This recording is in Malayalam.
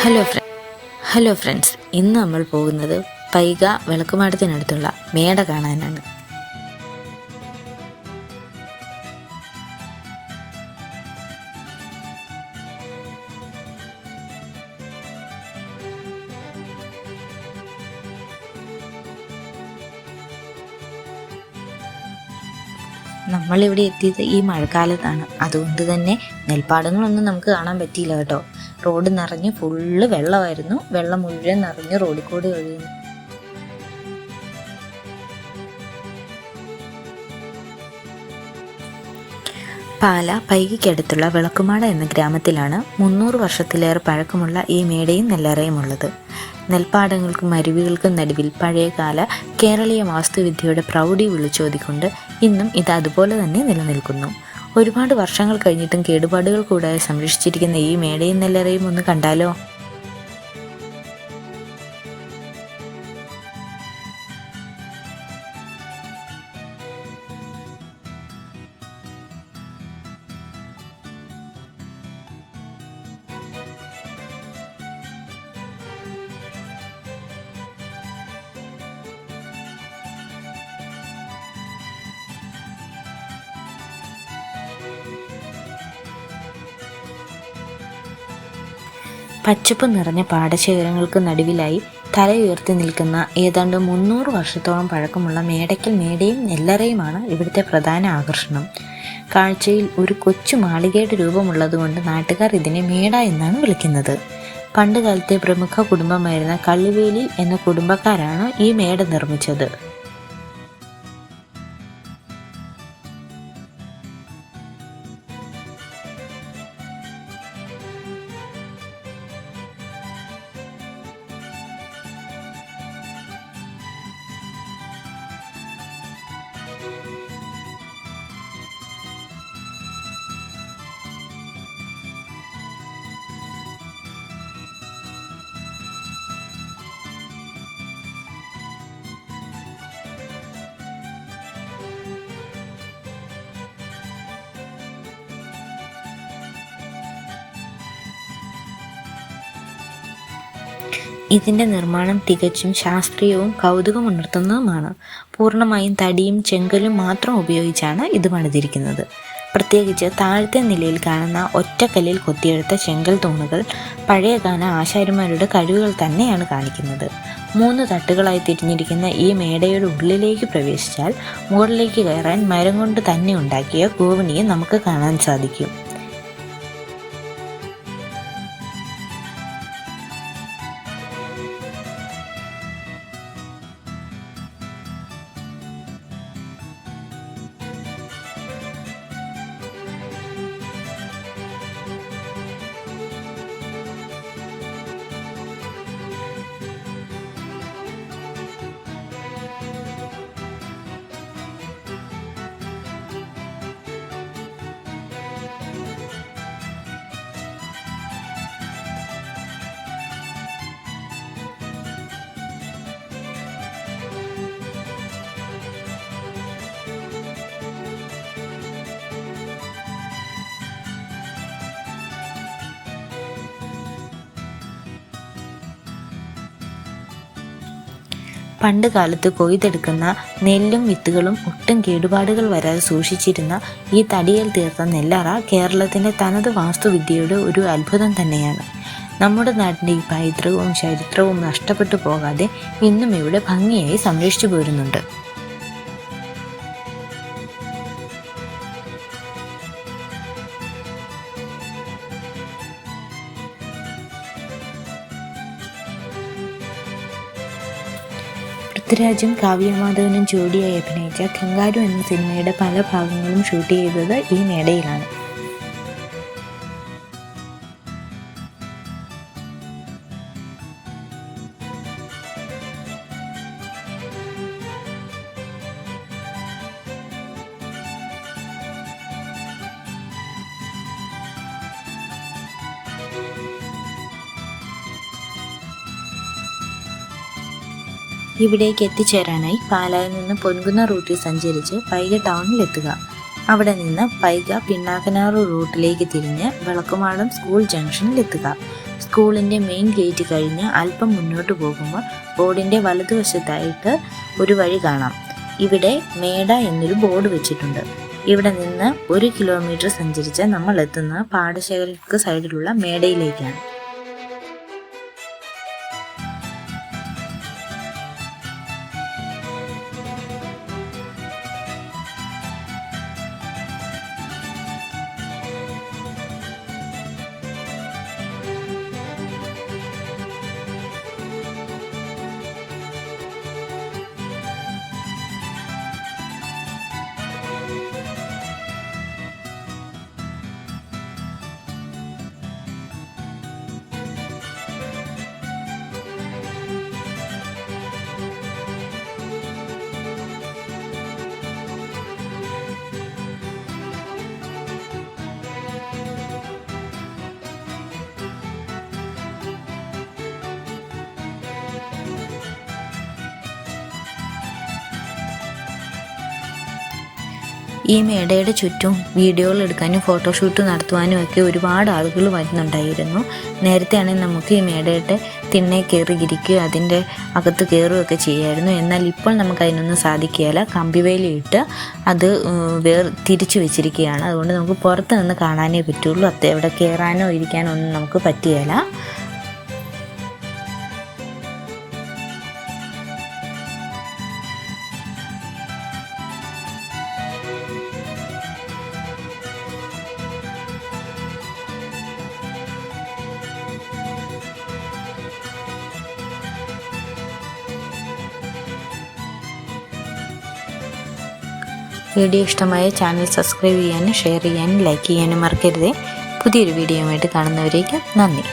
ഹലോ ഹലോ ഫ്രണ്ട്സ്, ഇന്ന് നമ്മൾ പോകുന്നത് പൈക വിളക്കുമാടത്തിനടുത്തുള്ള മേട കാണാനാണ്. നമ്മളിവിടെ എത്തിയത് ഈ മഴക്കാലത്താണ്. അതുകൊണ്ട് തന്നെ നെൽപ്പാടങ്ങളൊന്നും നമുക്ക് കാണാൻ പറ്റിയില്ല കേട്ടോ. റോഡ് നിറഞ്ഞ് ഫുള്ള് വെള്ളമായിരുന്നു. വെള്ളം മുഴുവൻ നിറഞ്ഞ് റോഡിൽ കൂടി ഒഴുകുന്നു. പാല പൈകയ്ക്കടുത്തുള്ള വിളക്കുമാട എന്ന ഗ്രാമത്തിലാണ് 300 വർഷത്തിലേറെ പഴക്കമുള്ള ഈ മേടയും നെല്ലറയും ഉള്ളത്. നെൽപ്പാടങ്ങൾക്കും അരുവികൾക്കും നടുവിൽ പഴയകാല കേരളീയ വാസ്തുവിദ്യയുടെ പ്രൗഢി വിളിച്ചോതിക്കൊണ്ട് ഇന്നും ഇത് അതുപോലെ തന്നെ നിലനിൽക്കുന്നു. ഒരുപാട് വർഷങ്ങൾ കഴിഞ്ഞിട്ടും കേടുപാടുകൾ കൂടാതെ സംരക്ഷിച്ചിരിക്കുന്ന ഈ മേടയും നെല്ലറയും ഒന്ന് കണ്ടാലോ? പച്ചപ്പ് നിറഞ്ഞ പാടശേഖരങ്ങൾക്ക് നടുവിലായി തലയുയർത്തി നിൽക്കുന്ന ഏതാണ്ട് 300 വർഷത്തോളം പഴക്കമുള്ള മേടയ്ക്കൽ മേടയും നെല്ലറയുമാണ് ഇവിടുത്തെ പ്രധാന ആകർഷണം. കാഴ്ചയിൽ ഒരു കൊച്ചു മാളികയുടെ രൂപമുള്ളതുകൊണ്ട് നാട്ടുകാർ ഇതിനെ മേട എന്നാണ് വിളിക്കുന്നത്. പണ്ടുകാലത്തെ പ്രമുഖ കുടുംബമായിരുന്ന കള്ളിവേലിൽ എന്ന കുടുംബക്കാരാണ് ഈ മേട നിർമ്മിച്ചത്. ഇതിൻ്റെ നിർമ്മാണം തികച്ചും ശാസ്ത്രീയവും കൗതുകമുണർത്തുന്നതുമാണ്. പൂർണ്ണമായും തടിയും ചെങ്കലും മാത്രം ഉപയോഗിച്ചാണ് ഇത് പണിതിരിക്കുന്നത്. പ്രത്യേകിച്ച് താഴത്തെ നിലയിൽ കാണുന്ന ഒറ്റക്കല്ലിൽ കൊത്തിയെടുത്ത ചെങ്കൽ തൂണുകൾ പഴയകാല ആശാരിമാരുടെ കഴിവുകൾ തന്നെയാണ് കാണിക്കുന്നത്. 3 തട്ടുകളായി തിരിഞ്ഞിരിക്കുന്ന ഈ മേടയുടെ ഉള്ളിലേക്ക് പ്രവേശിച്ചാൽ മുകളിലേക്ക് കയറാൻ മരം കൊണ്ട് തന്നെ ഉണ്ടാക്കിയ ഗോവണിയെ നമുക്ക് കാണാൻ സാധിക്കും. പണ്ട് കാലത്ത് കൊയ്തെടുക്കുന്ന നെല്ലും വിത്തുകളും ഒട്ടും കേടുപാടുകൾ വരാതെ സൂക്ഷിച്ചിരുന്ന ഈ തടിയിൽ തീർത്ത നെല്ലറ കേരളത്തിൻ്റെ തനത് വാസ്തുവിദ്യയുടെ ഒരു അത്ഭുതം തന്നെയാണ്. നമ്മുടെ നാടിൻ്റെ ഈ പൈതൃകവും ചരിത്രവും നഷ്ടപ്പെട്ടു പോകാതെ ഇന്നും ഇവിടെ ഭംഗിയായി സംരക്ഷിച്ചു പോരുന്നുണ്ട്. പൃഥ്വിരാജും കാവ്യമാധവനും ജോഡിയായി അഭിനയിച്ച കങ്കാരു എന്ന സിനിമയുടെ പല ഭാഗങ്ങളും ഷൂട്ട് ചെയ്തത് ഈ മേടയിലാണ്. ഇവിടേക്ക് എത്തിച്ചേരാനായി പാലായിൽ നിന്ന് പൊൻകുന്ന റൂട്ടിൽ സഞ്ചരിച്ച് പൈക ടൗണിലെത്തുക. അവിടെ നിന്ന് പൈക പിണ്ണാക്കനാറ് റൂട്ടിലേക്ക് തിരിഞ്ഞ് വിളക്കുമാടം സ്കൂൾ ജംഗ്ഷനിലെത്തുക. സ്കൂളിൻ്റെ മെയിൻ ഗേറ്റ് കഴിഞ്ഞ് അല്പം മുന്നോട്ട് പോകുമ്പോൾ റോഡിൻ്റെ വലതുവശത്തായിട്ട് ഒരു വഴി കാണാം. ഇവിടെ മേട എന്നൊരു ബോർഡ് വെച്ചിട്ടുണ്ട്. ഇവിടെ നിന്ന് 1 കിലോമീറ്റർ സഞ്ചരിച്ച് നമ്മൾ എത്തുന്നത് പാടശേഖരക്ക് സൈഡിലുള്ള മേടയിലേക്കാണ്. ഈ മേടയുടെ ചുറ്റും വീഡിയോകൾ എടുക്കാനും ഫോട്ടോഷൂട്ട് നടത്തുവാനും ഒക്കെ ഒരുപാട് ആളുകൾ വരുന്നുണ്ടായിരുന്നു. നേരത്തെ ആണെങ്കിൽ നമുക്ക് ഈ മേടയുടെ തിണ്ണെ കയറി ഇരിക്കുകയോ അതിൻ്റെ അകത്ത് കയറുകയൊക്കെ ചെയ്യുമായിരുന്നു. എന്നാൽ ഇപ്പോൾ നമുക്ക് അതിനൊന്നും സാധിക്കുകയില്ല. കമ്പിവേലിയിട്ട് അത് തിരിച്ചു വെച്ചിരിക്കുകയാണ്. അതുകൊണ്ട് നമുക്ക് പുറത്ത് നിന്ന് കാണാനേ പറ്റുള്ളൂ. അവിടെ കയറാനോ ഇരിക്കാനോ ഒന്നും നമുക്ക് പറ്റുകയില്ല. വീഡിയോ ഇഷ്ടമായ ചാനൽ സബ്സ്ക്രൈബ് ചെയ്യാനും ഷെയർ ചെയ്യാനും ലൈക്ക് ചെയ്യാനും മറക്കരുത്. പുതിയൊരു വീഡിയോയുമായിട്ട് കാണുന്നവരേക്കും നന്ദി.